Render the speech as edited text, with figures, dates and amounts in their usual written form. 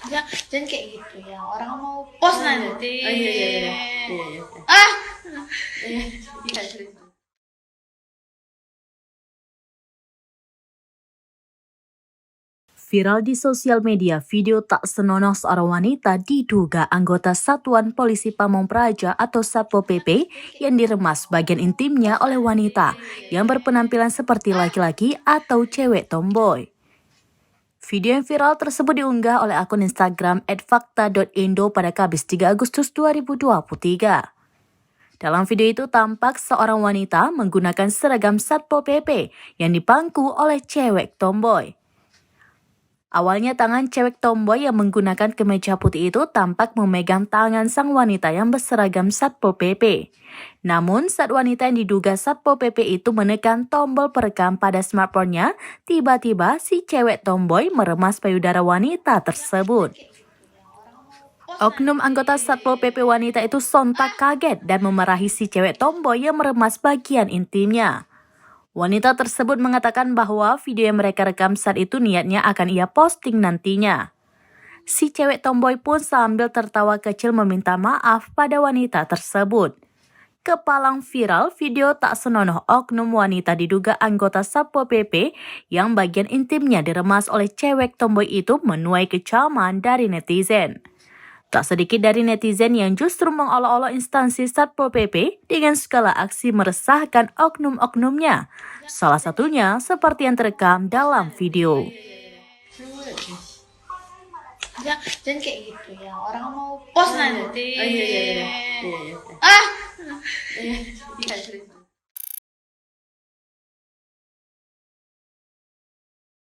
Jangan kayak gitu ya, orang mau post nanti. Oh iya. Ah, Iya, serius. Viral di sosial media, video tak senonoh seorang wanita diduga anggota Satuan Polisi Pamong Praja atau Satpol PP yang diremas bagian intimnya oleh wanita yang berpenampilan seperti laki-laki atau cewek tomboy. Video yang viral tersebut diunggah oleh akun Instagram @fakta.indo pada Kamis 3 Agustus 2023. Dalam video itu tampak seorang wanita menggunakan seragam Satpol PP yang dipangku oleh cewek tomboy. Awalnya tangan cewek tomboy yang menggunakan kemeja putih itu tampak memegang tangan sang wanita yang berseragam Satpol PP. Namun saat wanita yang diduga Satpol PP itu menekan tombol perekam pada smartphone-nya, tiba-tiba si cewek tomboy meremas payudara wanita tersebut. Oknum anggota Satpol PP wanita itu sontak kaget dan memarahi si cewek tomboy yang meremas bagian intimnya. Wanita tersebut mengatakan bahwa video yang mereka rekam saat itu niatnya akan ia posting nantinya. Si cewek tomboy pun sambil tertawa kecil meminta maaf pada wanita tersebut. Kepalang viral video tak senonoh oknum wanita diduga anggota Satpol PP yang bagian intimnya diremas oleh cewek tomboy itu menuai kecaman dari netizen. Tak sedikit dari netizen yang justru mengolok-olok instansi Satpol PP dengan segala aksi meresahkan oknum-oknumnya. Salah satunya seperti yang terekam dalam video. jangan kayak gitu ya, orang mau post nanti. Oh iya. Ah, Iya, serius.